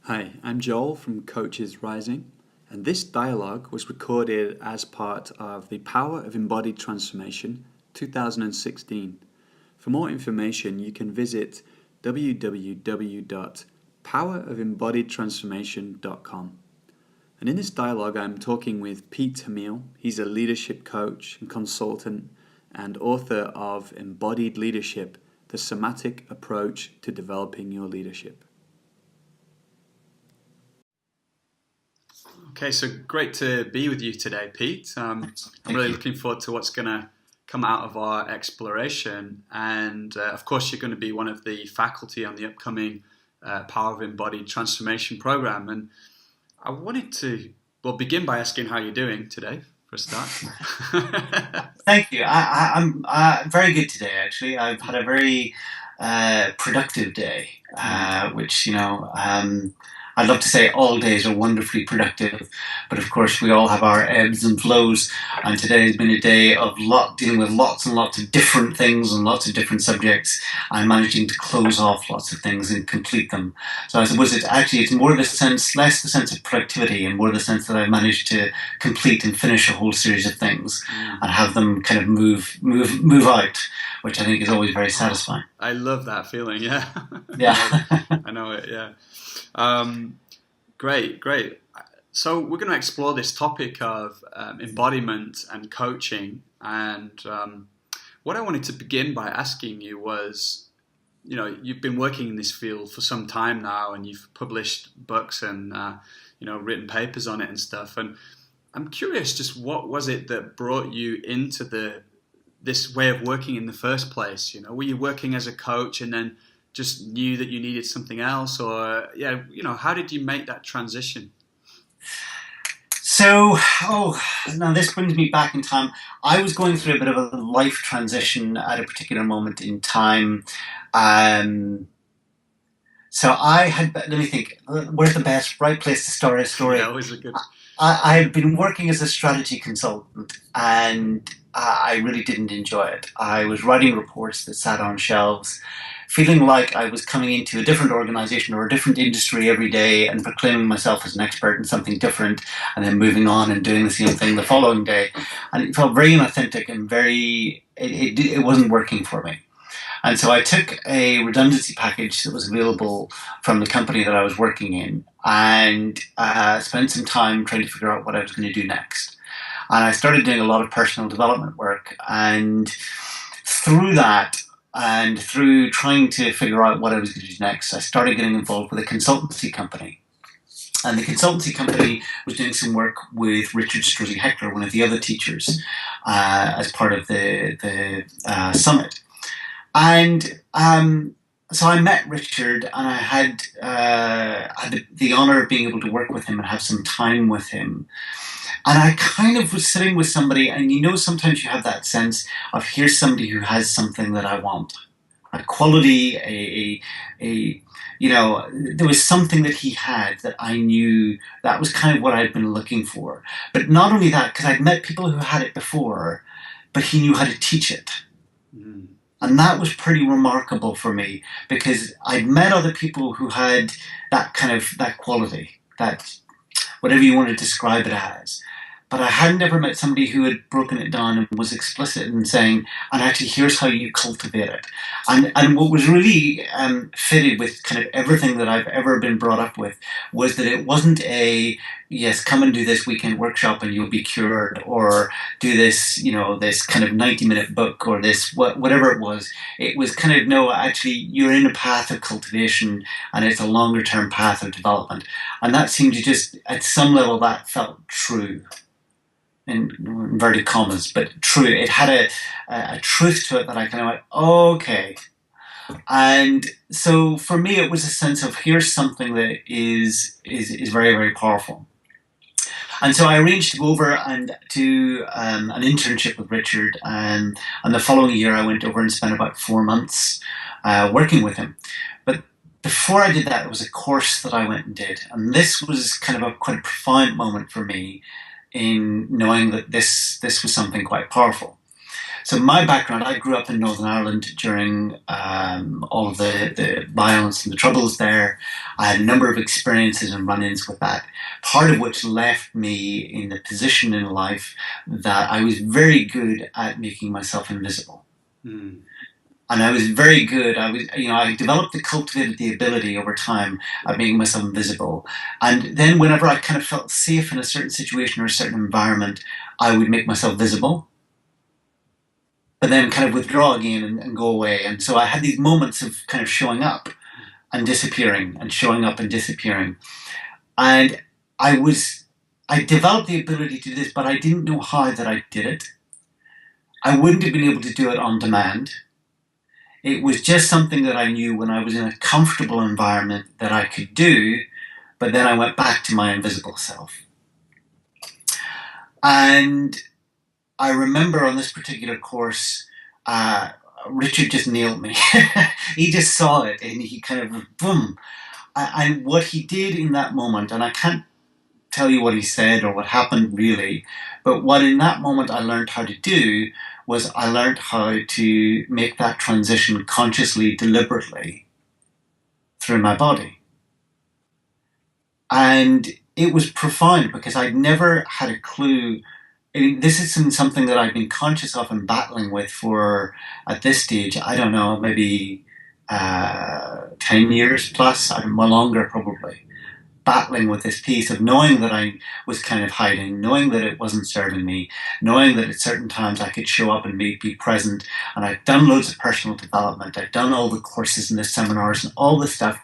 Hi, I'm Joel from Coaches Rising, and this dialogue was recorded as part of the Power of Embodied Transformation 2016. For more information, you can visit www.powerofembodiedtransformation.com. And in this dialogue, I'm talking with Pete Tamil. He's a leadership coach and consultant and author of Embodied Leadership, the Somatic Approach to Developing Your Leadership. Okay, so great to be with you today, Pete. I'm really looking forward to what's going to come out of our exploration. And of course, you're going to be one of the faculty on the upcoming Power of Embodied Transformation program. And I wanted to, begin by asking how you're doing today, for a start. Thank you. I'm very good today, actually. I've had a very productive day, which, I'd love to say all days are wonderfully productive, but of course we all have our ebbs and flows, and today has been a day of dealing with lots and lots of different things and lots of different subjects, and managing to close off lots of things and complete them. So I suppose it's more less the sense of productivity and more the sense that I've managed to complete and finish a whole series of things and have them kind of move out, which I think is always very satisfying. I love that feeling, yeah. Yeah. I know it, yeah. Great. So we're going to explore this topic of embodiment and coaching. And what I wanted to begin by asking you was, you've been working in this field for some time now, and you've published books and written papers on it and stuff. And I'm curious, just what was it that brought you into this way of working in the first place? Were you working as a coach and then just knew that you needed something else, or how did you make that transition? So, now this brings me back in time. I was going through a bit of a life transition at a particular moment in time. So let me think, where's the right place to start a story? Yeah, always a good... I had been working as a strategy consultant, and I really didn't enjoy it. I was writing reports that sat on shelves, feeling like I was coming into a different organization or a different industry every day and proclaiming myself as an expert in something different, and then moving on and doing the same thing the following day. And it felt very inauthentic and it wasn't working for me. And so I took a redundancy package that was available from the company that I was working in, and spent some time trying to figure out what I was going to do next. And I started doing a lot of personal development work, and through that, and through trying to figure out what I was going to do next, I started getting involved with a consultancy company. And the consultancy company was doing some work with Richard Struzzi Heckler, one of the other teachers, as part of the summit. And so I met Richard, and I had the honor of being able to work with him and have some time with him. And I kind of was sitting with somebody, and sometimes you have that sense of, here's somebody who has something that I want. A quality, there was something that he had that I knew that was kind of what I'd been looking for. But not only that, because I'd met people who had it before, but he knew how to teach it. Mm. And that was pretty remarkable for me, because I'd met other people who had that quality, that whatever you want to describe it as. But I hadn't ever met somebody who had broken it down and was explicit in saying, and actually, here's how you cultivate it. And what was really fitted with kind of everything that I've ever been brought up with was that it wasn't yes, come and do this weekend workshop and you'll be cured, or do this, this kind of 90-minute book, or this, whatever it was. It was kind of, no, actually, you're in a path of cultivation, and it's a longer term path of development. And that seemed to just, at some level, that felt true. In inverted commas, but true. It had a truth to it that I kind of went, okay. And so for me, it was a sense of, here's something that is very, very powerful. And so I arranged to go over and do an internship with Richard, and the following year I went over and spent about 4 months working with him. But before I did that, it was a course that I went and did, and this was kind of quite a profound moment for me, in knowing that this was something quite powerful. So my background, I grew up in Northern Ireland during all of the violence and the troubles there. I had a number of experiences and run-ins with that, part of which left me in the position in life that I was very good at making myself invisible. Mm. And I was very good. I developed and cultivated the ability over time of making myself invisible. And then whenever I kind of felt safe in a certain situation or a certain environment, I would make myself visible, but then kind of withdraw again and go away. And so I had these moments of kind of showing up and disappearing and showing up and disappearing. And I developed the ability to do this, but I didn't know how that I did it. I wouldn't have been able to do it on demand. It was just something that I knew when I was in a comfortable environment that I could do, but then I went back to my invisible self. And I remember on this particular course, Richard just nailed me. He just saw it and he kind of, boom. And what he did in that moment, and I can't tell you what he said or what happened really, but what in that moment I learned how to do was I learned how to make that transition consciously, deliberately through my body. And it was profound because I'd never had a clue. I mean, this is something that I've been conscious of and battling with for, at this stage, I don't know, maybe 10 years plus, more longer probably. Battling with this piece of knowing that I was kind of hiding, knowing that it wasn't serving me, knowing that at certain times I could show up and be present. And I've done loads of personal development. I've done all the courses and the seminars and all the stuff,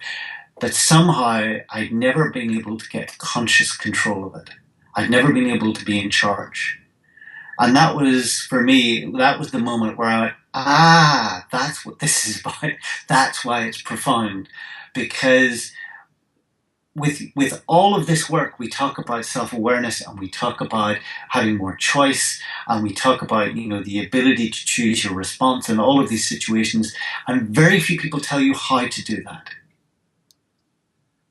but somehow I'd never been able to get conscious control of it. I'd never been able to be in charge. And that was, for me, that was the moment where I went, that's what this is about. That's why it's profound. Because with all of this work, we talk about self-awareness and we talk about having more choice and we talk about, the ability to choose your response in all of these situations. And very few people tell you how to do that.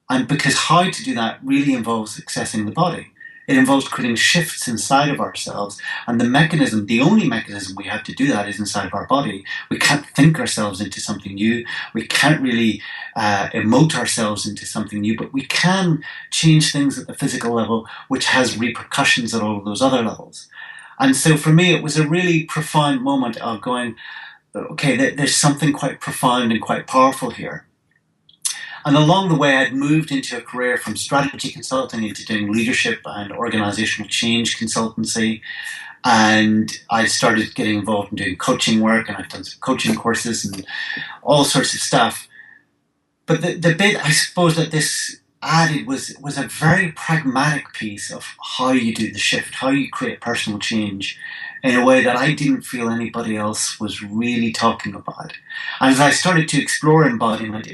And because how to do that really involves accessing the body. It involves creating shifts inside of ourselves. And the only mechanism we have to do that is inside of our body. We can't think ourselves into something new. We can't really emote ourselves into something new, but we can change things at the physical level, which has repercussions at all of those other levels. And so for me, it was a really profound moment of going, okay, there's something quite profound and quite powerful here. And along the way, I'd moved into a career from strategy consulting into doing leadership and organizational change consultancy. And I started getting involved in doing coaching work, and I've done some coaching courses and all sorts of stuff. But the bit, I suppose, that this added was a very pragmatic piece of how you do the shift, how you create personal change in a way that I didn't feel anybody else was really talking about. And as I started to explore embodiment,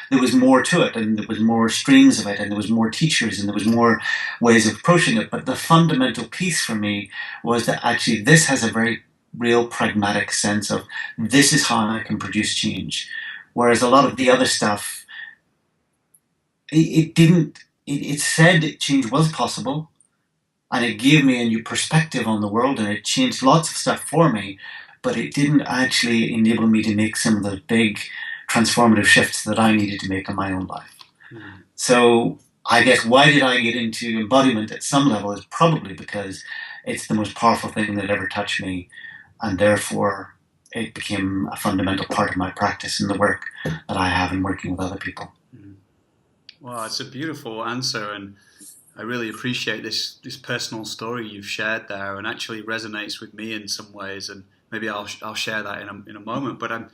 there was more to it, and there was more streams of it, and there was more teachers, and there was more ways of approaching it. But the fundamental piece for me was that actually this has a very real pragmatic sense of this is how I can produce change. Whereas a lot of the other stuff, it didn't, it said that change was possible, and it gave me a new perspective on the world, and it changed lots of stuff for me, but it didn't actually enable me to make some of the big transformative shifts that I needed to make in my own life. Mm. So I guess why did I get into embodiment at some level is probably because it's the most powerful thing that ever touched me, and therefore it became a fundamental part of my practice and the work that I have in working with other people. Mm. Well, it's a beautiful answer, and I really appreciate this personal story you've shared there, and actually resonates with me in some ways, and maybe I'll share that in a moment. But I'm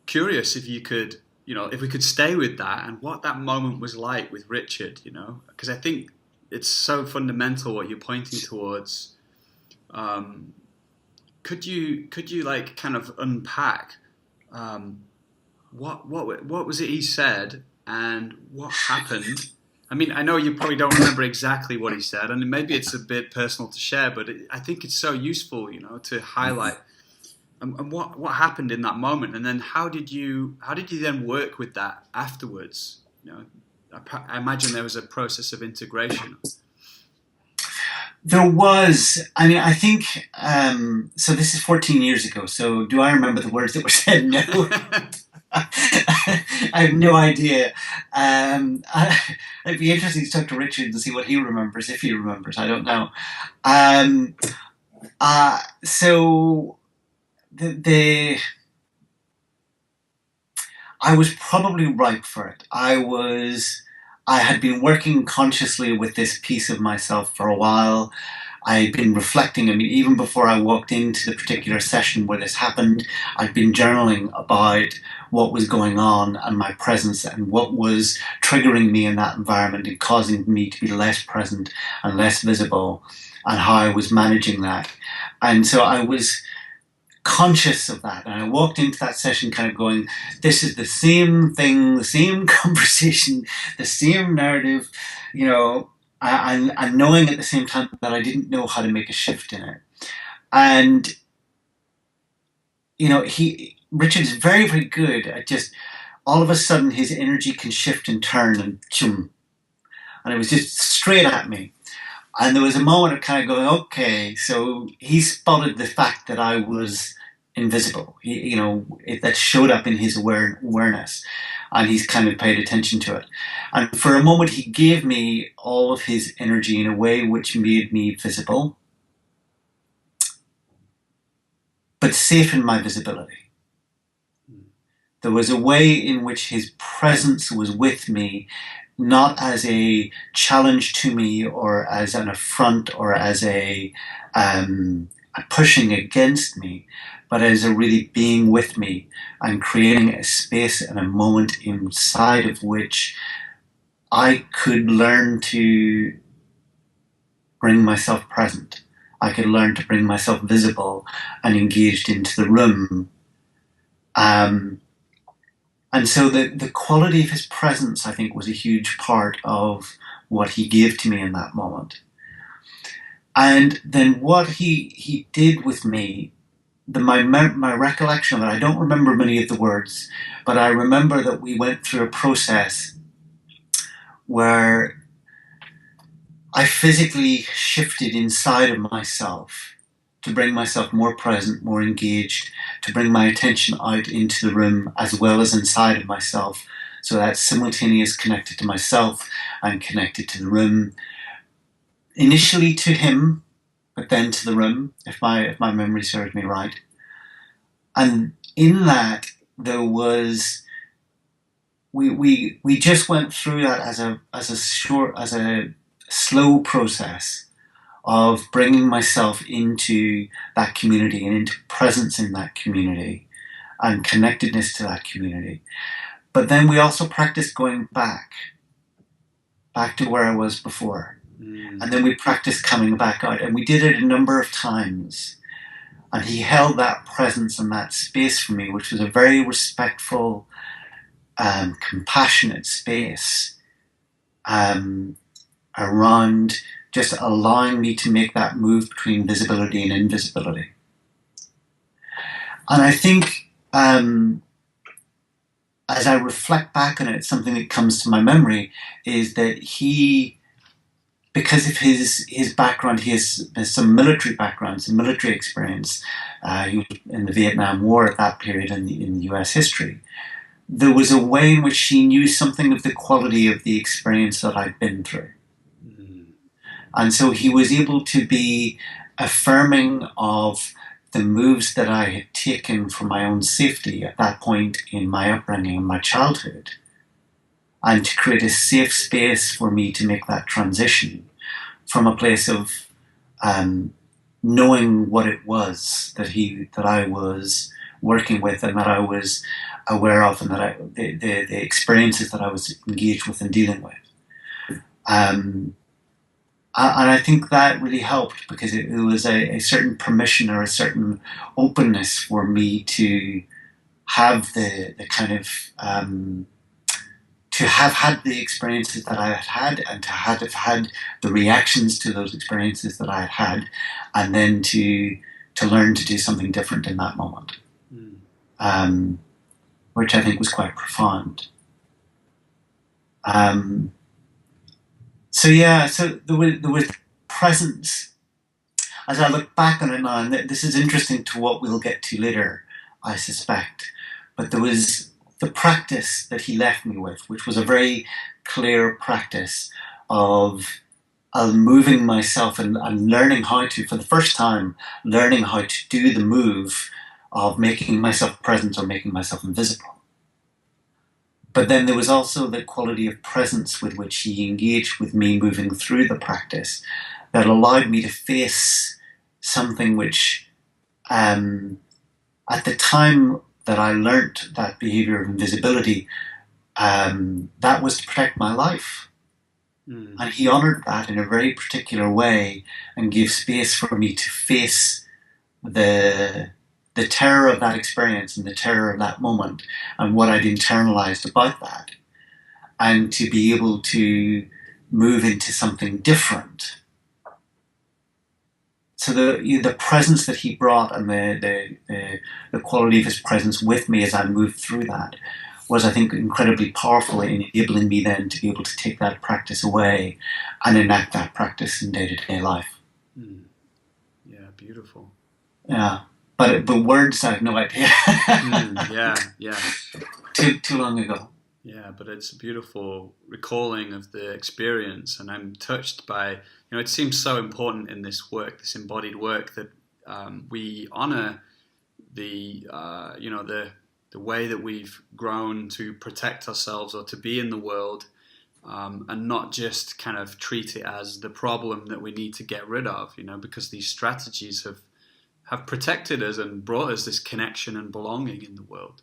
curious if you could, if we could stay with that and what that moment was like with Richard, because I think it's so fundamental what you're pointing towards. Could you like kind of unpack what was it he said and what happened? I mean, I know you probably don't remember exactly what he said, and maybe it's a bit personal to share, but I think it's so useful, to highlight. And what happened in that moment, and then how did you then work with that afterwards? I imagine there was a process of integration. There was, I mean, I think, so this is 14 years ago, so do I remember the words that were said? No. I have no idea. It'd be interesting to talk to Richard and see what he remembers, if he remembers. I don't know. Um, so the I was probably ripe for it. I had been working consciously with this piece of myself for a while. I'd been reflecting. I mean, even before I walked into the particular session where this happened, I'd been journaling about what was going on and my presence and what was triggering me in that environment and causing me to be less present and less visible, and how I was managing that. And so I was conscious of that. And I walked into that session kind of going, this is the same thing, the same conversation, the same narrative, you know, and knowing at the same time that I didn't know how to make a shift in it. And, you know, Richard's very, very good at just, all of a sudden his energy can shift and turn and chum. And it was just straight at me. And there was a moment of kind of going, okay, so he spotted the fact that I was invisible, that showed up in his awareness, and he's kind of paid attention to it. And for a moment, he gave me all of his energy in a way which made me visible, but safe in my visibility. There was a way in which his presence was with me, not as a challenge to me or as an affront or as a pushing against me, but as a really being with me and creating a space and a moment inside of which I could learn to bring myself present. I could learn to bring myself visible and engaged into the room. And so the quality of his presence, I think, was a huge part of what he gave to me in that moment. And then what he did with me, my recollection of it, I don't remember many of the words, but I remember that we went through a process where I physically shifted inside of myself to bring myself more present, more engaged, to bring my attention out into the room as well as inside of myself. So that's simultaneous, connected to myself and connected to the room. Initially to him, but then to the room, if my memory serves me right. And in that, there was, we just went through that as a slow process of bringing myself into that community and into presence in that community and connectedness to that community. But then we also practiced going back to where I was before. And then we practiced coming back out, and we did it a number of times. And he held that presence and that space for me, which was a very respectful, compassionate space around just allowing me to make that move between visibility and invisibility. And I think as I reflect back on it, something that comes to my memory is that he, because of his background, he has some military background, some military experience. He was in the Vietnam War at that period in the US history. There was a way in which he knew something of the quality of the experience that I'd been through. And so he was able to be affirming of the moves that I had taken for my own safety at that point in my upbringing, in my childhood, and to create a safe space for me to make that transition from a place of knowing what it was that I was working with and that I was aware of, and that the experiences that I was engaged with and dealing with. And I think that really helped, because it was a certain permission or a certain openness for me to have the kind of to have had the experiences that I had had, and to have had the reactions to those experiences that I had had, and then to learn to do something different in that moment, which I think was quite profound. So there was presence as I look back on it now, and this is interesting to what we'll get to later, I suspect, but there was the practice that he left me with, which was a very clear practice of moving myself and learning how to, for the first time, learning how to do the move of making myself present or making myself invisible. But then there was also the quality of presence with which he engaged with me moving through the practice that allowed me to face something which, at the time that I learnt that behavior of invisibility, that was to protect my life. And he honored that in a very particular way and gave space for me to face the terror of that experience and the terror of that moment and what I'd internalized about that, and to be able to move into something different. So the presence that he brought and the quality of his presence with me as I moved through that was, I think, incredibly powerful in enabling me then to be able to take that practice away and enact that practice in day-to-day life. Yeah, beautiful. Yeah, but words, I have no idea. Yeah. Too long ago. Yeah, but it's a beautiful recalling of the experience, and I'm touched by, it seems so important in this work, this embodied work, that we honor the way that we've grown to protect ourselves or to be in the world, and not just kind of treat it as the problem that we need to get rid of, because these strategies have protected us and brought us this connection and belonging in the world.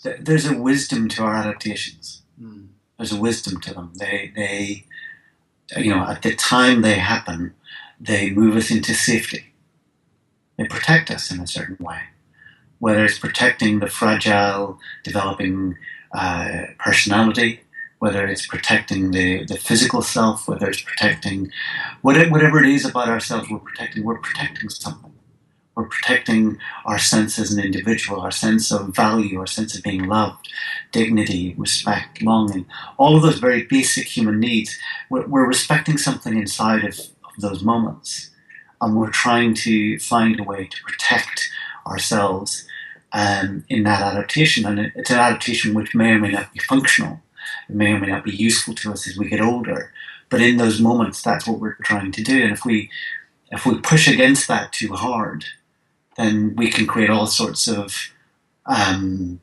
There's a wisdom to our adaptations. There's a wisdom to them. They at the time they happen, they move us into safety. They protect us in a certain way. Whether it's protecting the fragile, developing personality, whether it's protecting the physical self, whether it's protecting whatever it is about ourselves we're protecting something. We're protecting our sense as an individual, our sense of value, our sense of being loved, dignity, respect, longing, all of those very basic human needs. We're respecting something inside of those moments, and we're trying to find a way to protect ourselves in that adaptation. And it's an adaptation which may or may not be functional. It may or may not be useful to us as we get older. But in those moments, that's what we're trying to do. And if we push against that too hard, then we can create all sorts of, we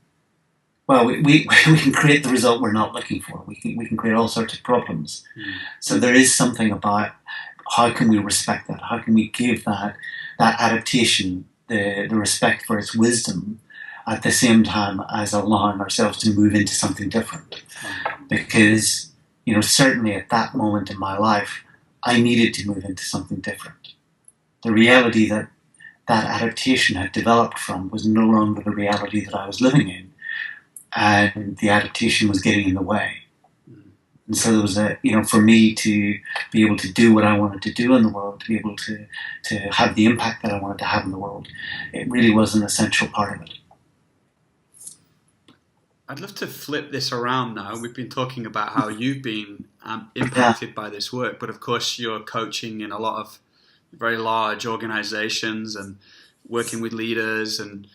can create the result we're not looking for. We can create all sorts of problems. So there is something about how can we respect that? How can we give that adaptation the respect for its wisdom at the same time as allowing ourselves to move into something different? Because, certainly at that moment in my life, I needed to move into something different. The reality that adaptation had developed from was no longer the reality that I was living in, and the adaptation was getting in the way. And so there was for me to be able to do what I wanted to do in the world, to be able to have the impact that I wanted to have in the world, it really was an essential part of it. I'd love to flip this around now. We've been talking about how you've been impacted by this work, but of course you're coaching in a lot of very large organizations and working with leaders. And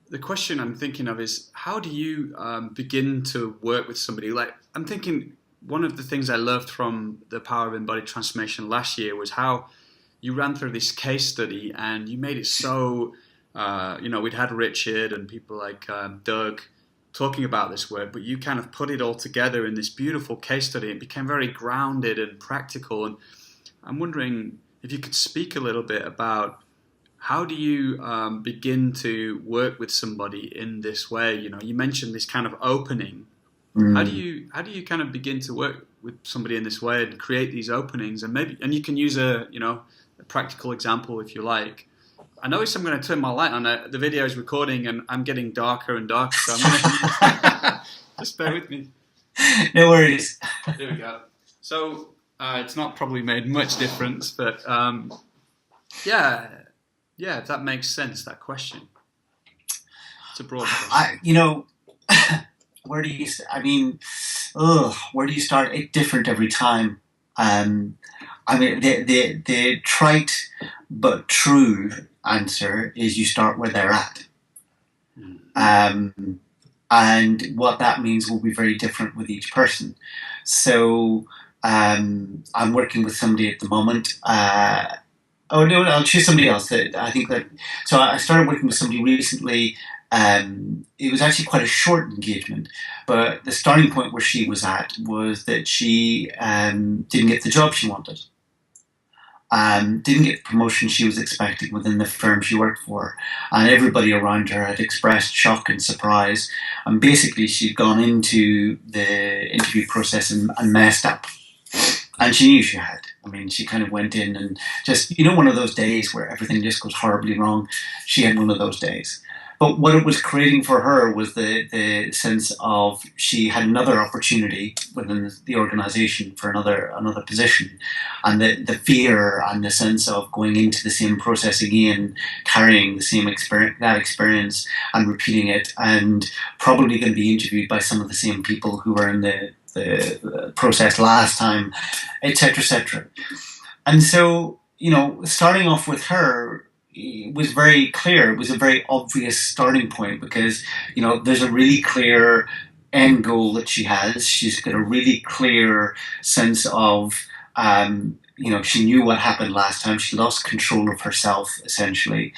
the question I'm thinking of is, how do you begin to work with somebody? Like, I'm thinking one of the things I loved from the Power of Embodied Transformation last year was how you ran through this case study and you made it so, we'd had Richard and people like Doug talking about this work, but you kind of put it all together in this beautiful case study. It became very grounded and practical. And I'm wondering if you could speak a little bit about how do you begin to work with somebody in this way? You mentioned this kind of opening. How do you kind of begin to work with somebody in this way and create these openings? And you can use a practical example if you like. I notice I'm going to turn my light on. The video is recording and I'm getting darker and darker. So I'm going to just bear with me. No worries. There we go. So it's not probably made much difference, but if that makes sense, that question. It's a broad question. Where do you start? It's different every time. I mean, the trite but true answer is you start where they're at. And what that means will be very different with each person. So I'm working with somebody at the moment. Oh no, I'll choose somebody else. That I think that. So I started working with somebody recently. It was actually quite a short engagement, but the starting point where she was at was that she didn't get the job she wanted. Didn't get the promotion she was expecting within the firm she worked for, and everybody around her had expressed shock and surprise. And basically, she'd gone into the interview process and messed up, and she knew she had. I mean, she kind of went in and just, one of those days where everything just goes horribly wrong. She had one of those days. But what it was creating for her was the sense of she had another opportunity within the organisation for another position, and the fear and the sense of going into the same process again, carrying the same experience and repeating it, and probably going to be interviewed by some of the same people who were in the process last time, etc., etc. And so, starting off with her, it was very clear. It was a very obvious starting point because, there's a really clear end goal that she has. She's got a really clear sense of, she knew what happened last time. She lost control of herself, essentially.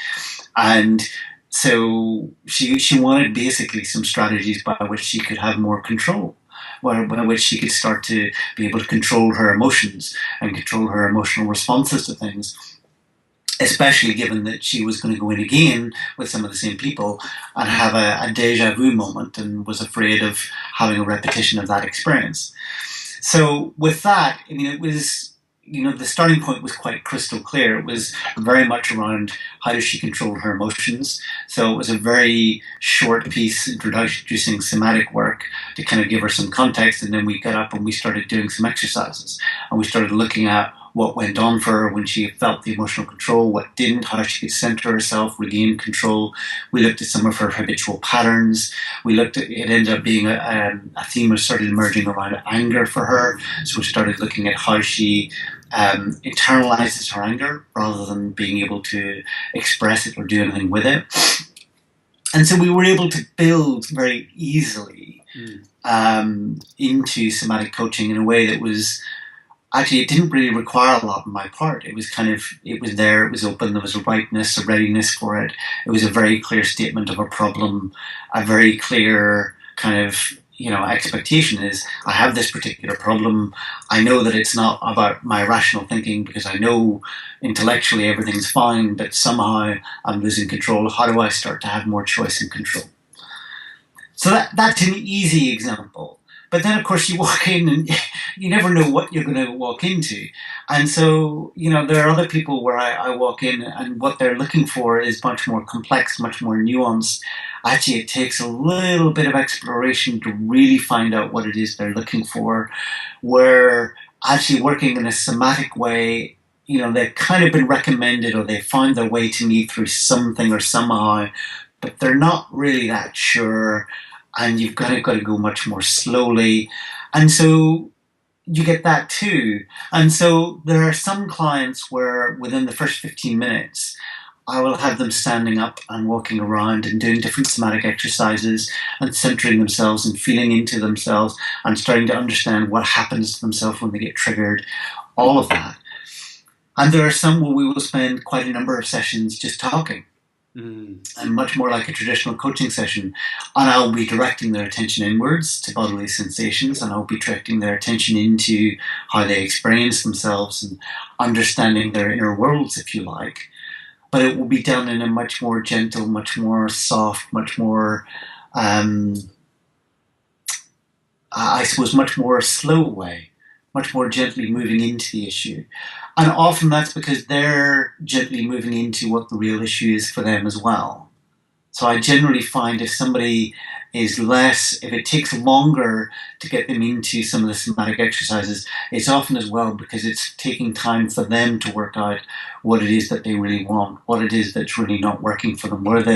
And so she wanted basically some strategies by which she could have more control, by which she could start to be able to control her emotions and control her emotional responses to things, especially given that she was going to go in again with some of the same people and have a deja vu moment and was afraid of having a repetition of that experience. So with that, it was, the starting point was quite crystal clear. It was very much around how does she control her emotions. So it was a very short piece introducing somatic work to kind of give her some context, and then we got up and we started doing some exercises, and we started looking at what went on for her when she felt the emotional control, what didn't, how she could center herself, regain control. We looked at some of her habitual patterns. We looked at, it ended up being a theme that started emerging around anger for her. So we started looking at how she internalizes her anger rather than being able to express it or do anything with it. And so we were able to build very easily into somatic coaching in a way that was, actually, it didn't really require a lot on my part. It was it was there, it was open, there was a rightness, a readiness for it. It was a very clear statement of a problem, a very clear kind of, expectation is, I have this particular problem. I know that it's not about my rational thinking because I know intellectually everything's fine, but somehow I'm losing control. How do I start to have more choice and control? So that's an easy example. But then, of course, you walk in and you never know what you're going to walk into. And so, there are other people where I walk in and what they're looking for is much more complex, much more nuanced. Actually, it takes a little bit of exploration to really find out what it is they're looking for. Where actually working in a somatic way, they've kind of been recommended or they found their way to me through something or somehow, but they're not really that sure. And you've got to go much more slowly. And so you get that too. And so there are some clients where within the first 15 minutes, I will have them standing up and walking around and doing different somatic exercises and centering themselves and feeling into themselves and starting to understand what happens to themselves when they get triggered, all of that. And there are some where we will spend quite a number of sessions just talking. And much more like a traditional coaching session. And I'll be directing their attention inwards to bodily sensations, and I'll be directing their attention into how they experience themselves and understanding their inner worlds, if you like. But it will be done in a much more gentle, much more soft, much more, I suppose, much more slow way, much more gently moving into the issue. And often that's because they're gently moving into what the real issue is for them as well. So I generally find if somebody is if it takes longer to get them into some of the somatic exercises, it's often as well because it's taking time for them to work out what it is that they really want, what it is that's really not working for them, what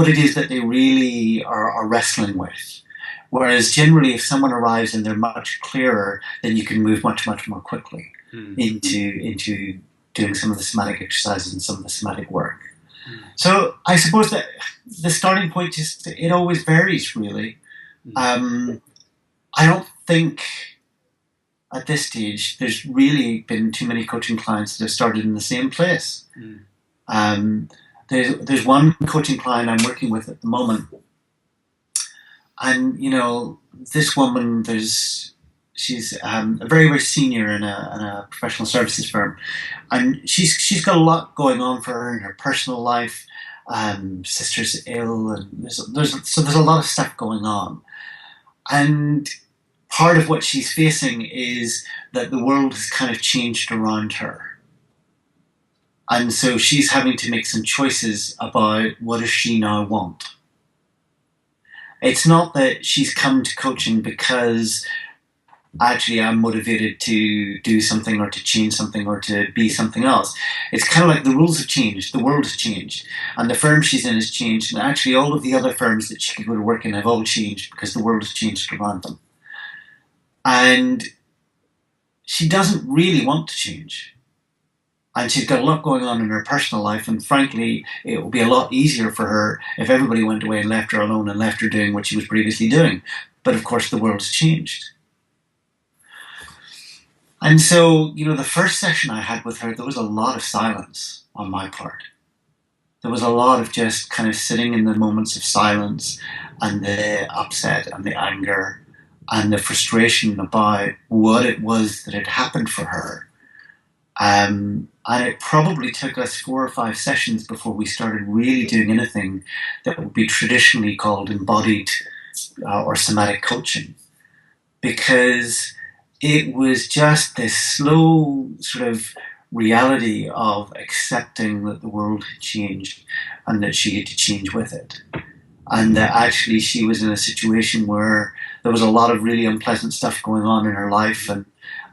it is that they really are wrestling with. Whereas generally if someone arrives and they're much clearer, then you can move much, much more quickly. into doing some of the somatic exercises and some of the somatic work. So I suppose that the starting point is it always varies, really. I don't think at this stage there's really been too many coaching clients that have started in the same place. There's one coaching client I'm working with at the moment, and this woman, she's a very, very senior in a professional services firm, and she's got a lot going on for her in her personal life. Sister's ill, and there's a lot of stuff going on, and part of what she's facing is that the world has kind of changed around her, and so she's having to make some choices about what does she now want. It's not that she's come to coaching because actually I'm motivated to do something or to change something or to be something else. It's kind of like the rules have changed, the world has changed, and the firm she's in has changed, and actually all of the other firms that she could go to work in have all changed because the world has changed around them. And she doesn't really want to change. And she's got a lot going on in her personal life, and frankly, it would be a lot easier for her if everybody went away and left her alone and left her doing what she was previously doing. But of course, the world has changed. And so, the first session I had with her, there was a lot of silence on my part. There was a lot of just kind of sitting in the moments of silence and the upset and the anger and the frustration about what it was that had happened for her. And it probably took us 4 or 5 sessions before we started really doing anything that would be traditionally called embodied or somatic coaching. Because it was just this slow sort of reality of accepting that the world had changed and that she had to change with it. And that actually she was in a situation where there was a lot of really unpleasant stuff going on in her life, and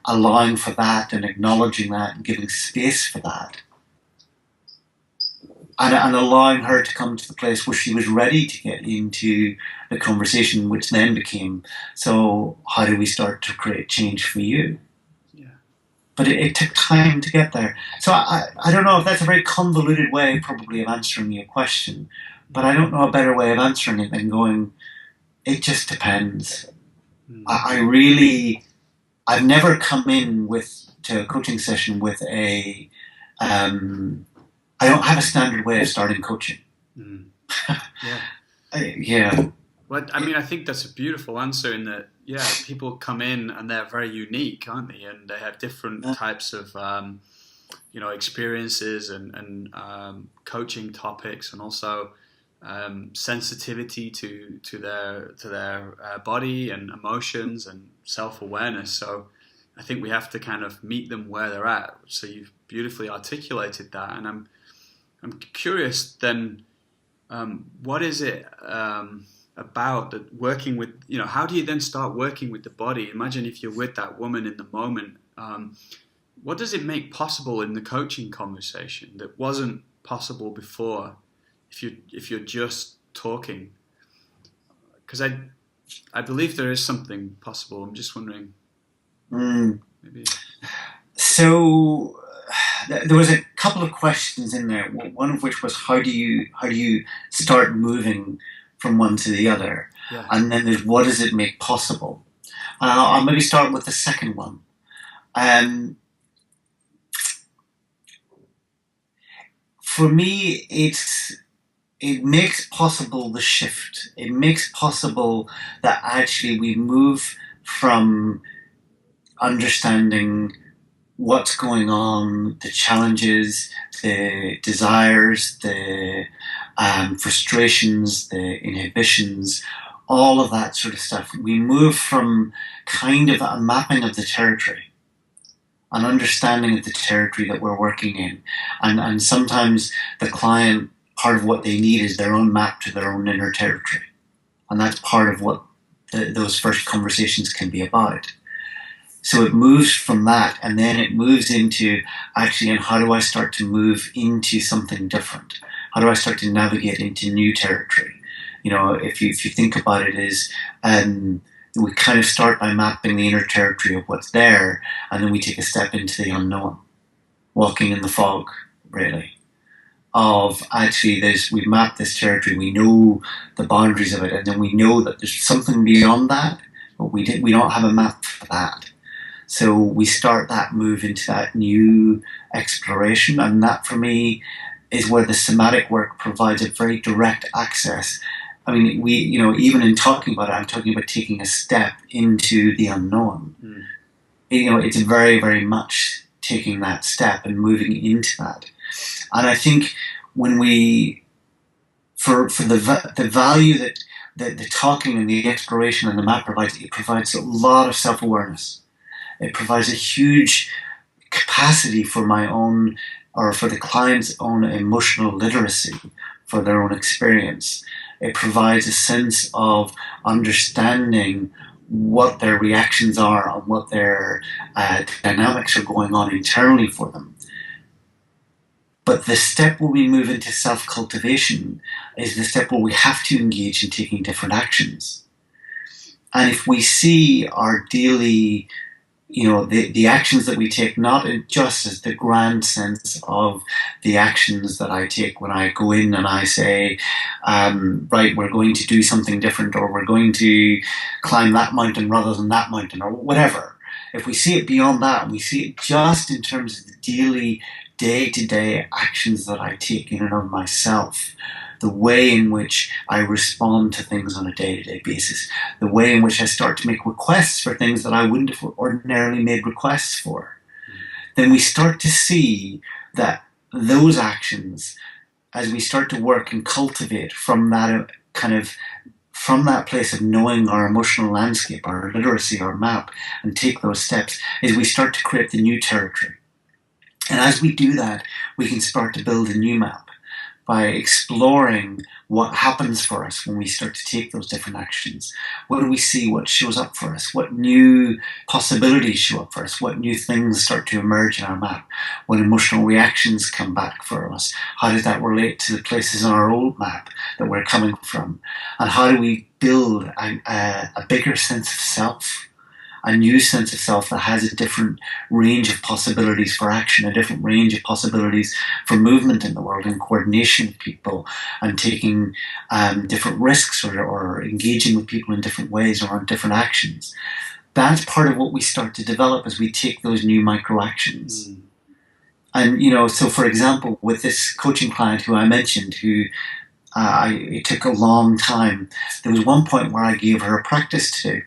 allowing for that and acknowledging that and giving space for that. And allowing her to come to the place where she was ready to get into the conversation, which then became, so how do we start to create change for you? Yeah. But it took time to get there. So I don't know if that's a very convoluted way probably of answering your question, but I don't know a better way of answering it than going, it just depends. I've never come in to a coaching session with I don't have a standard way of starting coaching. Yeah. Well, I mean, I think that's a beautiful answer in that, people come in and they're very unique, aren't they? And they have different types of, experiences and coaching topics, and also sensitivity to their body and emotions and self-awareness. So I think we have to kind of meet them where they're at. So you've beautifully articulated that, and I'm curious then, what is it about that working with, how do you then start working with the body? Imagine if you're with that woman in the moment, what does it make possible in the coaching conversation that wasn't possible before if you're just talking? Because I believe there is something possible. I'm just wondering. Maybe. So there was a couple of questions in there. One of which was how do you start moving from one to the other, and then there's what does it make possible. I'll maybe start with the second one. For me, it makes possible the shift. It makes possible that actually we move from understanding what's going on, the challenges, the desires, the frustrations, the inhibitions, all of that sort of stuff. We move from kind of a mapping of the territory, an understanding of the territory that we're working in. And sometimes the client, part of what they need is their own map to their own inner territory. And that's part of what those first conversations can be about. So it moves from that, and then it moves into actually, and how do I start to move into something different? How do I start to navigate into new territory? If you think about it as we kind of start by mapping the inner territory of what's there, and then we take a step into the unknown, walking in the fog, really. Of actually, we've mapped this territory, we know the boundaries of it, and then we know that there's something beyond that, but we don't have a map for that. So we start that move into that new exploration, and that for me is where the somatic work provides a very direct access. I mean, even in talking about it, I'm talking about taking a step into the unknown. It's very, very much taking that step and moving into that. And I think when for the value that the talking and the exploration and the map provides, it provides a lot of self-awareness. It provides a huge capacity for my own, or for the client's own emotional literacy, for their own experience. It provides a sense of understanding what their reactions are and what their dynamics are going on internally for them. But the step where we move into self-cultivation is the step where we have to engage in taking different actions. And if we see our daily, the actions that we take, not just as the grand sense of the actions that I take when I go in and I say, right, we're going to do something different, or we're going to climb that mountain rather than that mountain, or whatever. If we see it beyond that, and we see it just in terms of the daily, day-to-day actions that I take in and of myself, the way in which I respond to things on a day-to-day basis, the way in which I start to make requests for things that I wouldn't have ordinarily made requests for, then we start to see that those actions, as we start to work and cultivate from that place of knowing our emotional landscape, our literacy, our map, and take those steps, is we start to create the new territory. And as we do that, we can start to build a new map by exploring what happens for us when we start to take those different actions. What do we see? What shows up for us? What new possibilities show up for us? What new things start to emerge in our map? What emotional reactions come back for us? How does that relate to the places on our old map that we're coming from? And how do we build a bigger sense of self? A new sense of self that has a different range of possibilities for action, a different range of possibilities for movement in the world, and coordination with people, and taking different risks, or engaging with people in different ways, or on different actions. That's part of what we start to develop as we take those new micro actions. And so for example, with this coaching client who I mentioned, who it took a long time, there was one point where I gave her a practice to do.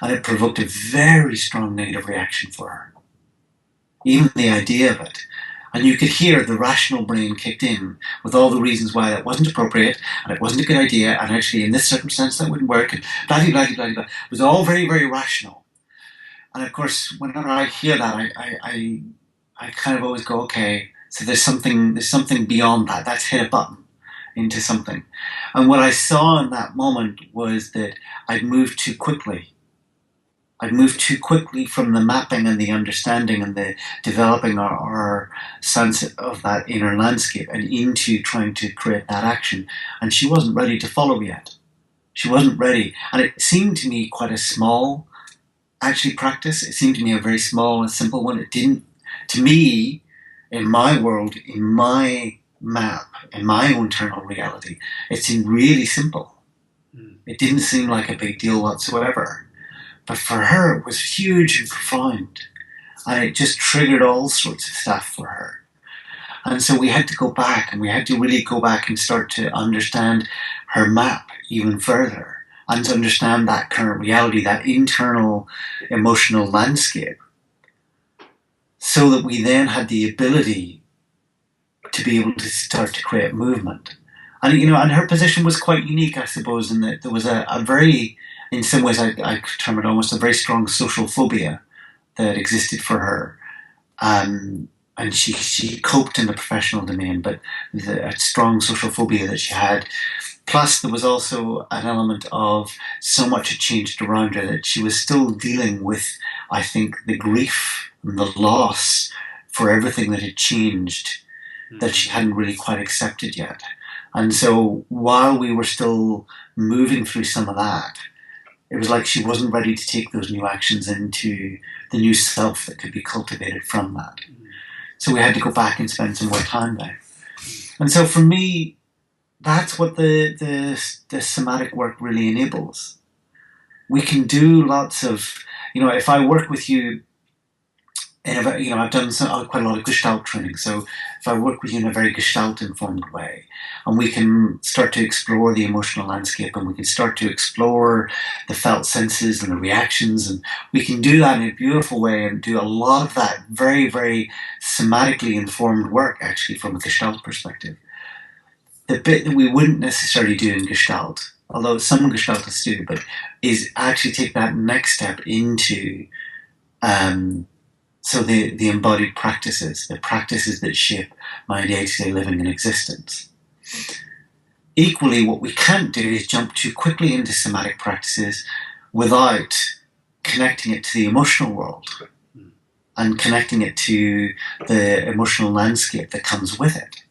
And it provoked a very strong negative reaction for her. Even the idea of it. And you could hear the rational brain kicked in with all the reasons why that wasn't appropriate, and it wasn't a good idea, and actually in this circumstance that wouldn't work, and blah, blah, blah, blah, blah. It was all very, very rational. And of course, whenever I hear that, I kind of always go, okay, so there's something beyond that. That's hit a button into something. And what I saw in that moment was that I'd moved too quickly. I'd moved too quickly from the mapping and the understanding and the developing our sense of that inner landscape and into trying to create that action. And she wasn't ready to follow yet. She wasn't ready. And it seemed to me quite a small, actually, practice. It seemed to me a very small and simple one. It didn't, to me, in my world, in my map, in my own internal reality, it seemed really simple. It didn't seem like a big deal whatsoever. But for her, it was huge and profound. And it just triggered all sorts of stuff for her. And so we had to go back, and we had to really go back and start to understand her map even further, and to understand that current reality, that internal emotional landscape, so that we then had the ability to be able to start to create movement. And, and her position was quite unique, I suppose, in that there was a very, in some ways, I could term it almost a very strong social phobia that existed for her. And she coped in the professional domain, but a strong social phobia that she had. Plus, there was also an element of so much had changed around her that she was still dealing with, I think, the grief and the loss for everything that had changed that she hadn't really quite accepted yet. And so while we were still moving through some of that, It was like she wasn't ready to take those new actions into the new self that could be cultivated from that. So we had to go back and spend some more time there. And so for me, that's what the somatic work really enables. We can do lots of, if I work with you I've done quite a lot of Gestalt training. So if I work with you in a very Gestalt informed way, and we can start to explore the emotional landscape, and we can start to explore the felt senses and the reactions, and we can do that in a beautiful way and do a lot of that very, very somatically informed work, actually, from a Gestalt perspective. The bit that we wouldn't necessarily do in Gestalt, although some Gestaltists do, but is actually take that next step into so the embodied practices, the practices that shape my day-to-day living and existence. Equally, what we can't do is jump too quickly into somatic practices without connecting it to the emotional world and connecting it to the emotional landscape that comes with it.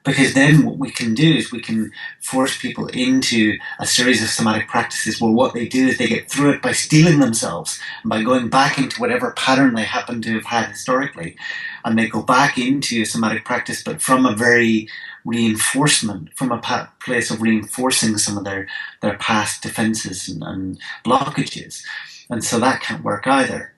Because then what we can do is we can force people into a series of somatic practices where what they do is they get through it by steeling themselves, and by going back into whatever pattern they happen to have had historically. And they go back into a somatic practice, but from a very reinforcement, from a place of reinforcing some of their past defenses and blockages. And so that can't work either.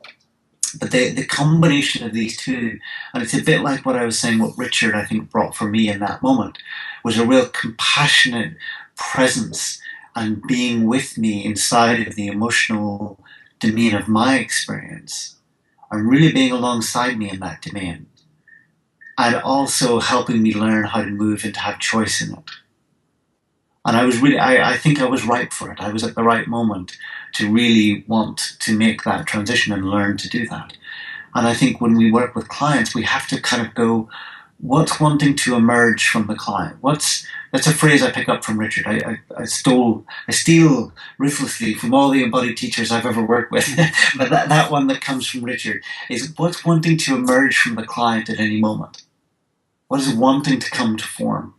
But the combination of these two, and it's a bit like what I was saying, what Richard, I think, brought for me in that moment, was a real compassionate presence and being with me inside of the emotional domain of my experience, and really being alongside me in that domain, and also helping me learn how to move and to have choice in it. And I think I was ripe for it. I was at the right moment to really want to make that transition and learn to do that. And I think when we work with clients, we have to kind of go, what's wanting to emerge from the client? That's a phrase I pick up from Richard. I steal ruthlessly from all the embodied teachers I've ever worked with. But that one that comes from Richard is what's wanting to emerge from the client at any moment? What is wanting to come to form?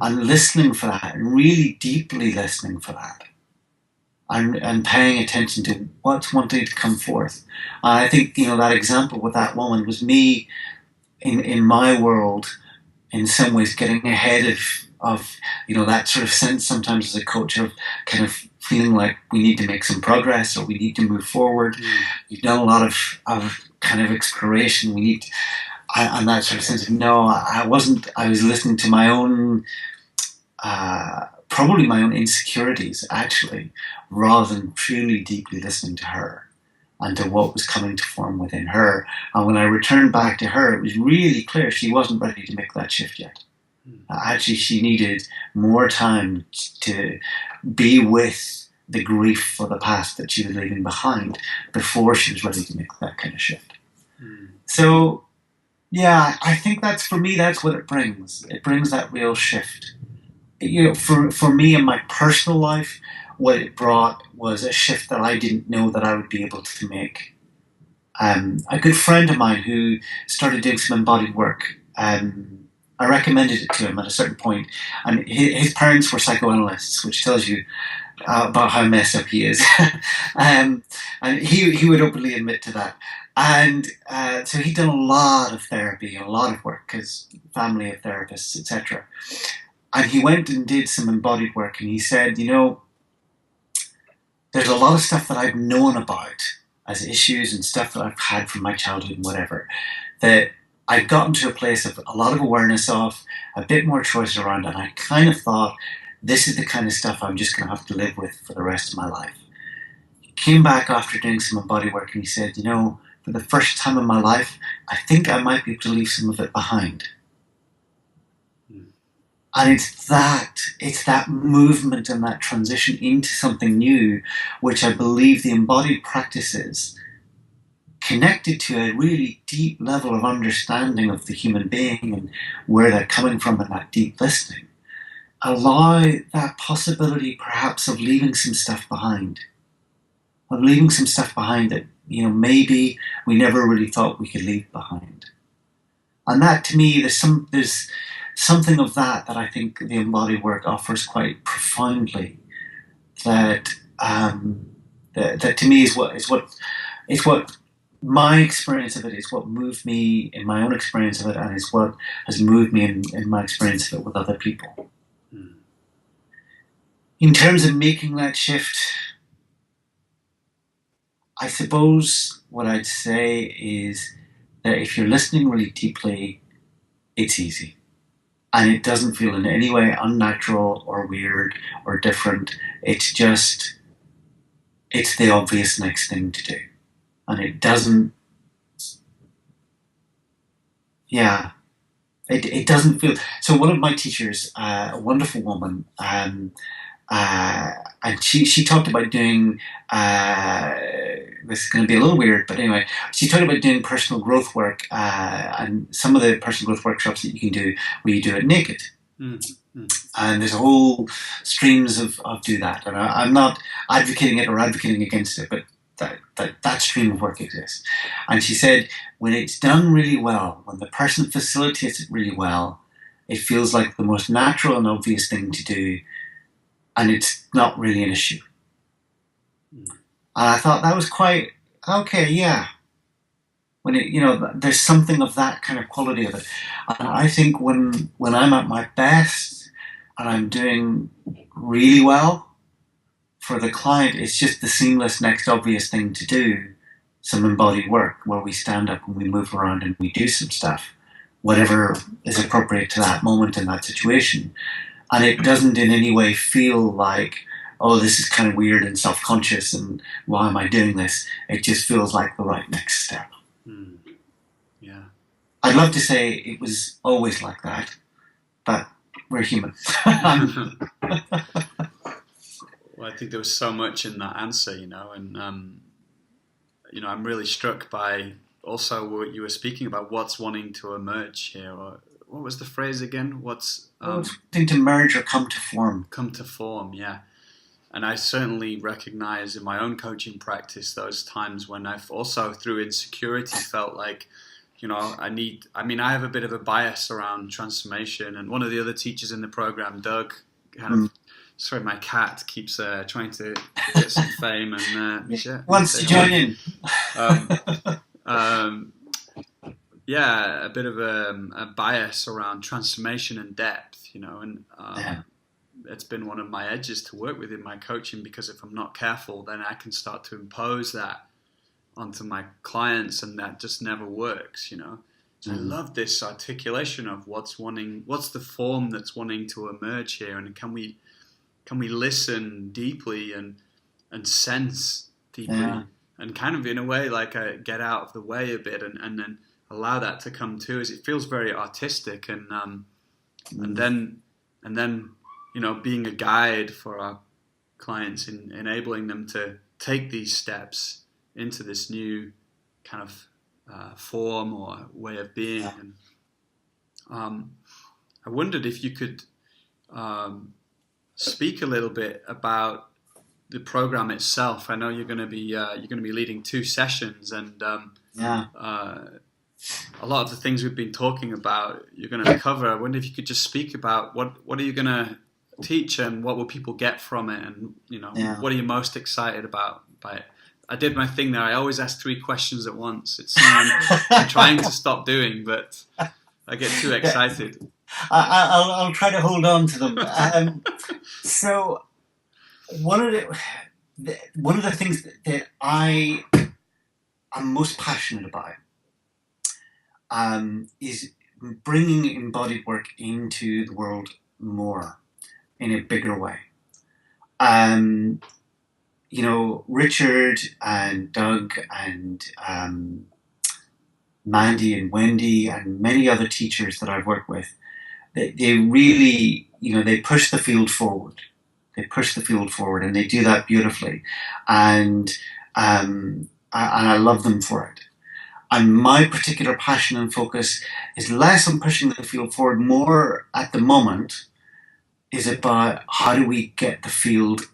And listening for that, and really deeply listening for that, and paying attention to what's wanting to come forth. And I think, that example with that woman was me in my world, in some ways getting ahead of that sort of sense sometimes as a coach of kind of feeling like we need to make some progress or we need to move forward. You've done a lot of kind of exploration. And that sort of sense of, no, I wasn't. I was listening to my own, probably my own insecurities, actually, rather than truly deeply listening to her and to what was coming to form within her. And when I returned back to her, it was really clear she wasn't ready to make that shift yet. Actually, she needed more time to be with the grief for the past that she was leaving behind before she was ready to make that kind of shift. So, yeah, I think for me, that's what it brings. It brings that real shift. For me in my personal life, what it brought was a shift that I didn't know that I would be able to make. A good friend of mine who started doing some embodied work, I recommended it to him at a certain point, and his parents were psychoanalysts, which tells you about how messed up he is. And he would openly admit to that. And so he'd done a lot of therapy, a lot of work, because family of therapists, etc. And he went and did some embodied work, and he said, there's a lot of stuff that I've known about as issues and stuff that I've had from my childhood and whatever, that I'd gotten to a place of a lot of awareness of, a bit more choice around, and I kind of thought, this is the kind of stuff I'm just going to have to live with for the rest of my life. He came back after doing some embodied work, and he said, for the first time in my life, I think I might be able to leave some of it behind. And it's that movement and that transition into something new, which I believe the embodied practices, connected to a really deep level of understanding of the human being and where they're coming from and that deep listening, allow that possibility perhaps of leaving some stuff behind. Of leaving some stuff behind that, maybe we never really thought we could leave behind. And that, to me, there's something of that I think the embodied work offers quite profoundly, that that to me is what my experience of it is what moved me in my own experience of it, and is what has moved me in my experience of it with other people. Mm. In terms of making that shift, I suppose what I'd say is that if you're listening really deeply, it's easy. And it doesn't feel in any way unnatural or weird or different. It's the obvious next thing to do. And it doesn't, it doesn't feel. So one of my teachers, a wonderful woman, and she talked about doing, this is going to be a little weird, but anyway, she talked about doing personal growth work, and some of the personal growth workshops that you can do where you do it naked. Mm-hmm. And there's a whole streams of do that. And I'm not advocating it or advocating against it, but that stream of work exists. And she said, when it's done really well, when the person facilitates it really well, it feels like the most natural and obvious thing to do, and it's not really an issue. And I thought that was quite okay, yeah. When there's something of that kind of quality of it. And I think when I'm at my best and I'm doing really well, for the client, it's just the seamless next obvious thing to do, some embodied work where we stand up and we move around and we do some stuff, whatever is appropriate to that moment in that situation. And it doesn't in any way feel like, oh, this is kind of weird and self-conscious and why am I doing this? It just feels like the right next step. Mm. Yeah. I'd love to say it was always like that, but we're human. Well, I think there was so much in that answer, and I'm really struck by also what you were speaking about, what's wanting to emerge here, or what was the phrase again? What's wanting to merge or come to form. Come to form, yeah. And I certainly recognize in my own coaching practice those times when I've also, through insecurity, felt like, I have a bit of a bias around transformation. And one of the other teachers in the program, Doug, sorry, my cat keeps trying to get some fame and wants to join in. A bit of a bias around transformation and depth, it's been one of my edges to work with in my coaching, because if I'm not careful, then I can start to impose that onto my clients, and that just never works, So I love this articulation of what's the form that's wanting to emerge here, and can we listen deeply and sense deeply, and kind of in a way like get out of the way a bit and then allow that to come to us. It feels very artistic, and then being a guide for our clients, in enabling them to take these steps into this new kind of form or way of being. And I wondered if you could speak a little bit about the program itself. I know you're going to be leading 2 sessions, and a lot of the things we've been talking about you're going to cover. I wonder if you could just speak about what are you going to teach, and what will people get from it, and what are you most excited about by it? I did my thing there. I always ask 3 questions at once. It's something I'm trying to stop doing, but I get too excited. I'll try to hold on to them. So one of the things that I am most passionate about is bringing embodied work into the world more, in a bigger way. Richard and Doug and Mandy and Wendy and many other teachers that I've worked with, they really, they push the field forward. They push the field forward, and they do that beautifully. And I love them for it. And my particular passion and focus is less on pushing the field forward, more at the moment is about how do we get the field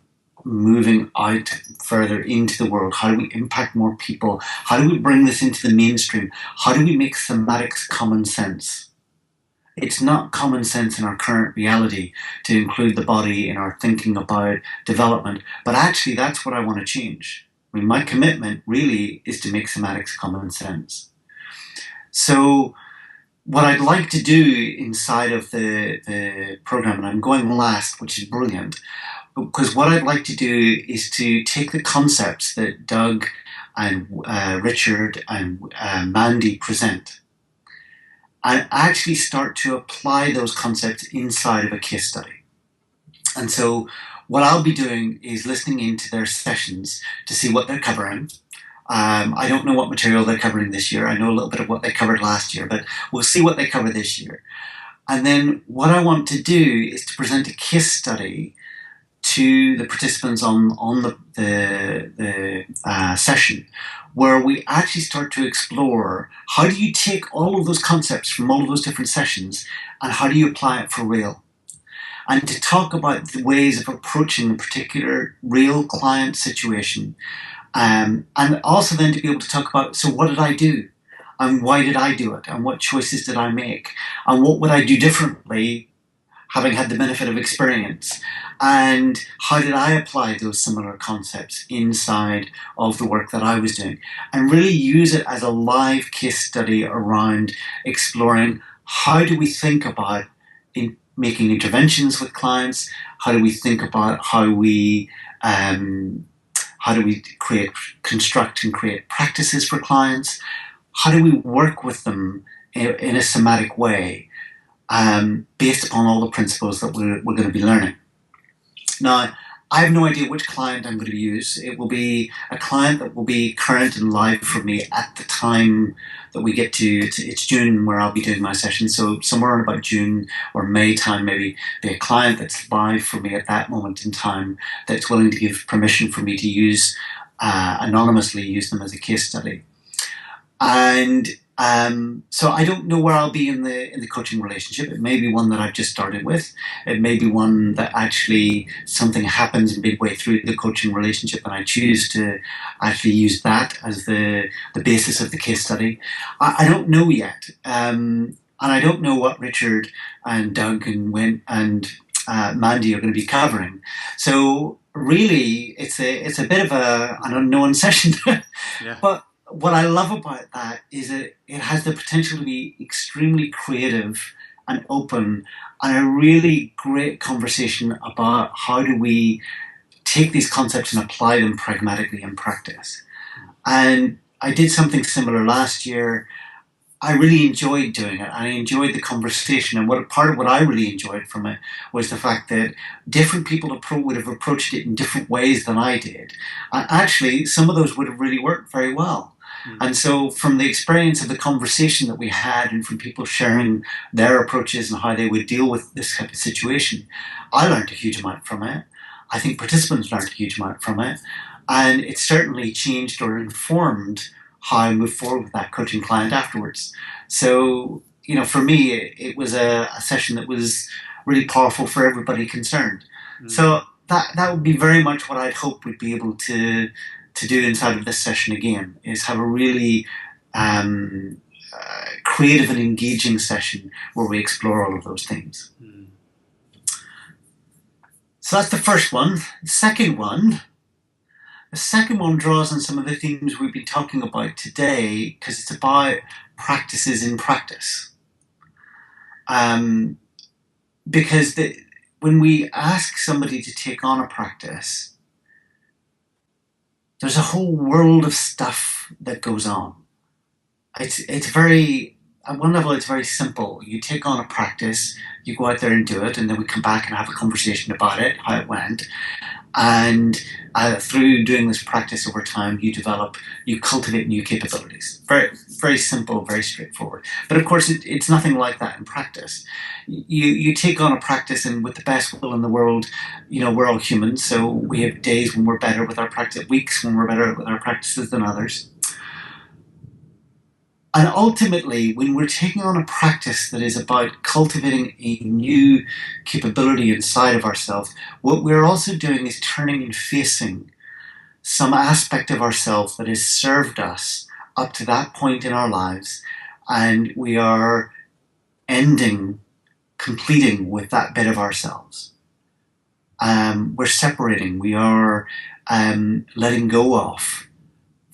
moving out further into the world? How do we impact more people? How do we bring this into the mainstream? How do we make somatics common sense? It's not common sense in our current reality to include the body in our thinking about development, but actually that's what I want to change. I mean, my commitment really is to make somatics common sense. So what I'd like to do inside of the program, and I'm going last, which is brilliant, because what I'd like to do is to take the concepts that Doug and Richard and Mandy present and actually start to apply those concepts inside of a case study. And so what I'll be doing is listening into their sessions to see what they're covering. I don't know what material they're covering this year. I know a little bit of what they covered last year, but we'll see what they cover this year. And then what I want to do is to present a case study to the participants on the session, where we actually start to explore how do you take all of those concepts from all of those different sessions and how do you apply it for real? And to talk about the ways of approaching a particular real client situation. And also then to be able to talk about, so what did I do? And why did I do it? And what choices did I make? And what would I do differently, having had the benefit of experience? And how did I apply those similar concepts inside of the work that I was doing? And really use it as a live case study around exploring how do we think about making interventions with clients? How do we think about how we construct and create practices for clients? How do we work with them in a somatic way, based upon all the principles that we're going to be learning? Now, I have no idea which client I'm going to use. It will be a client that will be current and live for me at the time that we get to it's June where I'll be doing my session. So somewhere around about June or May time, maybe be a client that's live for me at that moment in time, that's willing to give permission for me to use, anonymously use them as a case study. And so I don't know where I'll be in the coaching relationship. It may be one that I've just started with. It may be one that actually something happens midway through the coaching relationship and I choose to actually use that as the basis of the case study. I don't know yet. And I don't know what Richard and Doug and Mandy are going to be covering. So really, it's a bit of an unknown session. Yeah. But what I love about that is that it has the potential to be extremely creative and open, and a really great conversation about how do we take these concepts and apply them pragmatically in practice. And I did something similar last year. I really enjoyed doing it. I enjoyed the conversation, and part of what I really enjoyed from it was the fact that different people would have approached it in different ways than I did. And actually, some of those would have really worked very well. And so from the experience of the conversation that we had and from people sharing their approaches and how they would deal with this type of situation, I learned a huge amount from it. I think participants learned a huge amount from it. And it certainly changed or informed how I moved forward with that coaching client afterwards. So, for me, it was a session that was really powerful for everybody concerned. So that would be very much what I'd hope we'd be able to do inside of this session again, is have a really creative and engaging session where we explore all of those things. So that's the first one. The second one draws on some of the themes we've been talking about today, because it's about practices in practice. Because when we ask somebody to take on a practice, there's a whole world of stuff that goes on. It's very, at one level, it's very simple. You take on a practice, you go out there and do it, and then we come back and have a conversation about it, how it went. And through doing this practice over time, you cultivate new capabilities. Very, very simple, very straightforward. But of course, it's nothing like that in practice. You take on a practice, and with the best will in the world, we're all humans, so we have days when we're better with our practice, weeks when we're better with our practices than others. And ultimately, when we're taking on a practice that is about cultivating a new capability inside of ourselves, what we're also doing is turning and facing some aspect of ourselves that has served us up to that point in our lives, and we are ending completing with that bit of ourselves. We're separating. We are letting go of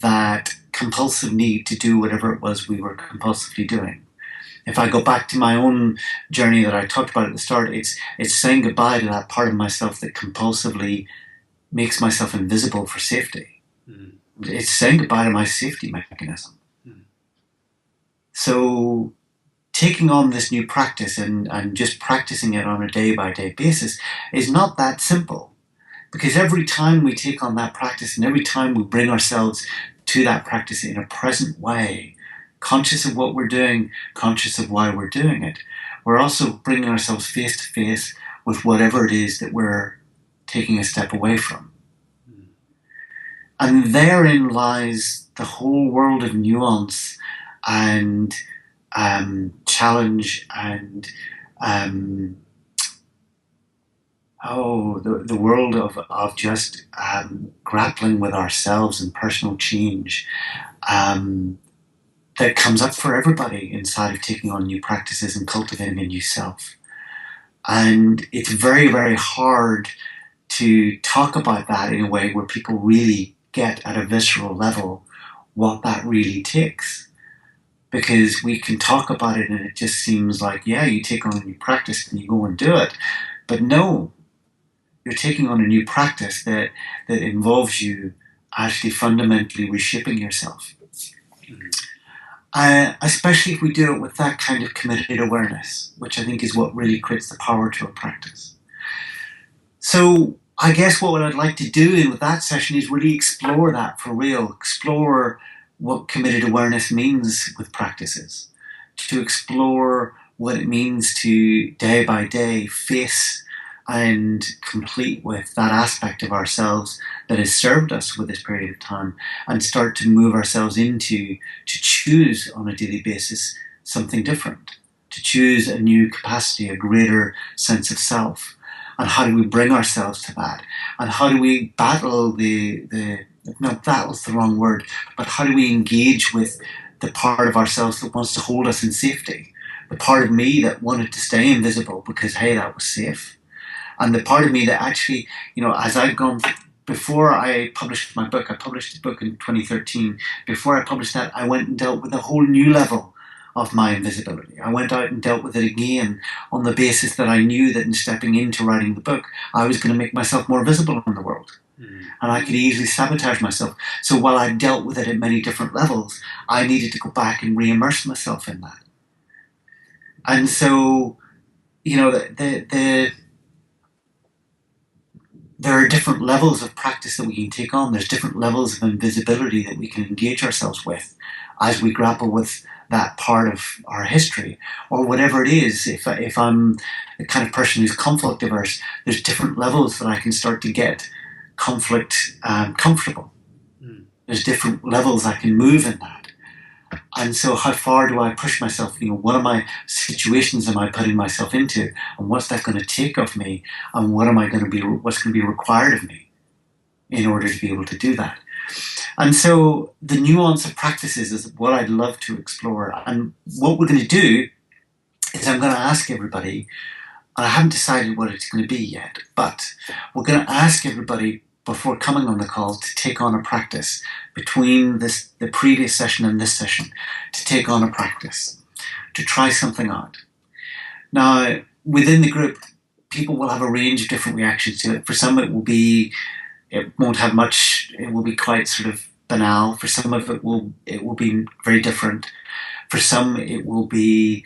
that compulsive need to do whatever it was we were compulsively doing. If I go back to my own journey that I talked about at the start, it's saying goodbye to that part of myself that compulsively makes myself invisible for safety. Mm. It's saying goodbye to my safety mechanism. Mm. So taking on this new practice and just practicing it on a day-by-day basis is not that simple. Because every time we take on that practice and every time we bring ourselves to that practice in a present way, conscious of what we're doing, conscious of why we're doing it, we're also bringing ourselves face to face with whatever it is that we're taking a step away from. And therein lies the whole world of nuance and challenge and the world of just grappling with ourselves and personal change that comes up for everybody inside of taking on new practices and cultivating a new self. And it's very, very hard to talk about that in a way where people really get at a visceral level what that really takes. Because we can talk about it and it just seems like, yeah, you take on a new practice and you go and do it. But no, you're taking on a new practice that involves you actually fundamentally reshaping yourself. Mm-hmm. Especially if we do it with that kind of committed awareness, which I think is what really creates the power to a practice. So I guess what I'd like to do with that session is really explore that for real, explore what committed awareness means with practices, to explore what it means to day by day face and complete with that aspect of ourselves that has served us with this period of time, and start to move ourselves into to choose on a daily basis something different, to choose a new capacity, a greater sense of self. And how do we bring ourselves to that? And how do we battle not battle's the wrong word, but how do we engage with the part of ourselves that wants to hold us in safety? The part of me that wanted to stay invisible because, hey, that was safe. And the part of me that actually, as I've gone, before I published my book, I published the book in 2013. Before I published that, I went and dealt with a whole new level of my invisibility. I went out and dealt with it again on the basis that I knew that in stepping into writing the book, I was going to make myself more visible in the world. Mm. And I could easily sabotage myself. So while I dealt with it at many different levels, I needed to go back and re-immerse myself in that. And so, there are different levels of practice that we can take on. There's different levels of invisibility that we can engage ourselves with as we grapple with that part of our history, or whatever it is. If I'm the kind of person who's conflict averse, there's different levels that I can start to get conflict comfortable. Mm. There's different levels I can move in that. And so how far do I push myself? What are my situations am I putting myself into? And what's that going to take of me? And what's going to be required of me in order to be able to do that? And so the nuance of practices is what I'd love to explore. And what we're going to do is I'm going to ask everybody, and I haven't decided what it's going to be yet, but we're going to ask everybody before coming on the call to take on a practice between the previous session and this session, to take on a practice, to try something out. Now, within the group, people will have a range of different reactions to it. For some, it won't have much, it will be quite sort of banal. For some of it will be very different. For some, it will be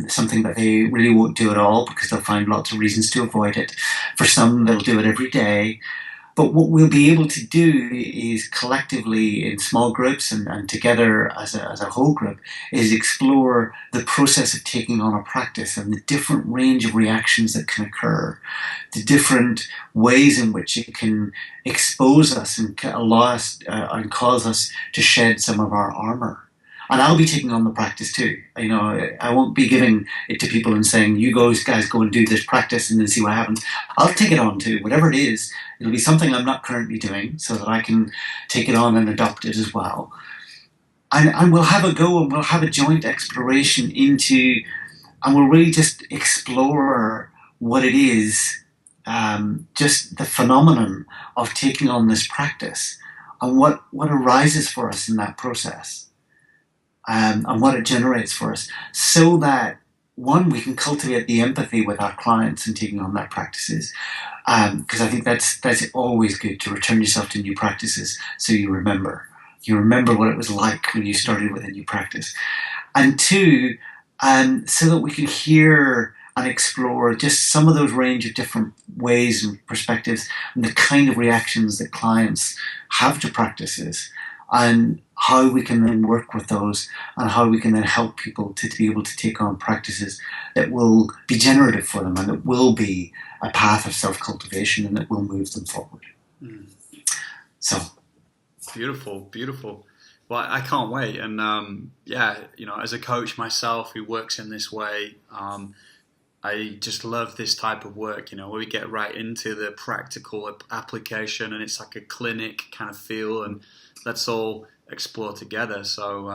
something that they really won't do at all because they'll find lots of reasons to avoid it. For some, they'll do it every day. But what we'll be able to do is collectively in small groups and together as a whole group is explore the process of taking on a practice and the different range of reactions that can occur, the different ways in which it can expose us and allow us and cause us to shed some of our armor. And I'll be taking on the practice too. I won't be giving it to people and saying, you guys go and do this practice and then see what happens. I'll take it on too, whatever it is. It'll be something I'm not currently doing so that I can take it on and adopt it as well. And we'll have a go and we'll have a joint exploration into and we'll really just explore what it is, just the phenomenon of taking on this practice and what arises for us in that process, and what it generates for us, so that one, we can cultivate the empathy with our clients in taking on that practices, because I think that's always good to return yourself to new practices, so you remember what it was like when you started with a new practice, and two, so that we can hear and explore just some of those range of different ways and perspectives and the kind of reactions that clients have to practices, and how we can then work with those, and how we can then help people to be able to take on practices that will be generative for them and that will be a path of self-cultivation and that will move them forward. Mm. So beautiful. Well, I can't wait. And as a coach myself who works in this way, I just love this type of work, where we get right into the practical application, and it's like a clinic kind of feel, and let's all explore together. So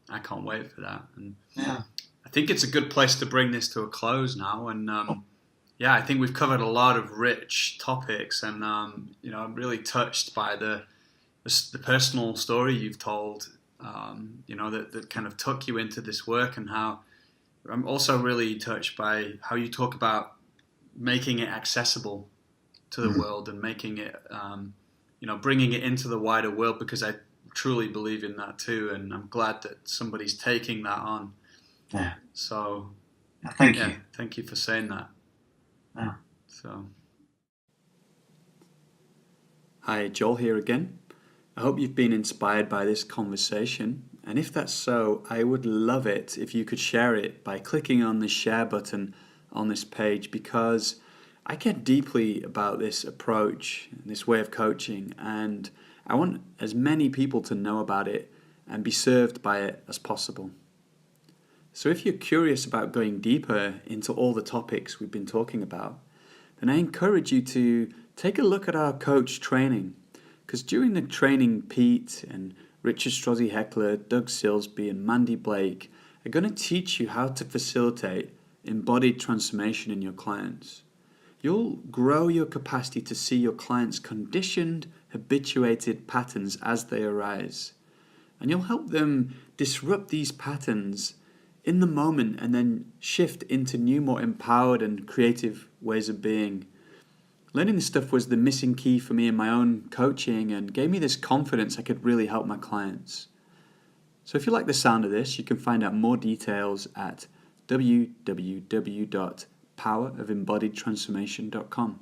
I can't wait for that. And yeah, I think it's a good place to bring this to a close now. And I think we've covered a lot of rich topics, and I'm really touched by the personal story you've told, that kind of took you into this work, and how I'm also really touched by how you talk about making it accessible to the world, and making it, bringing it into the wider world, because I truly believe in that too, and I'm glad that somebody's taking that on. Yeah. So, thank you. Thank you for saying that. Yeah. So, hi, Joel here again. I hope you've been inspired by this conversation, and if that's so, I would love it if you could share it by clicking on the share button on this page, because I care deeply about this approach, this way of coaching, and I want as many people to know about it and be served by it as possible. So if you're curious about going deeper into all the topics we've been talking about, then I encourage you to take a look at our coach training. Because during the training, Pete and Richard Strozzi Heckler, Doug Silsby and Mandy Blake are going to teach you how to facilitate embodied transformation in your clients. You'll grow your capacity to see your clients' conditioned, habituated patterns as they arise. And you'll help them disrupt these patterns in the moment and then shift into new, more empowered and creative ways of being. Learning this stuff was the missing key for me in my own coaching, and gave me this confidence I could really help my clients. So if you like the sound of this, you can find out more details at www.powerofembodiedtransformation.com.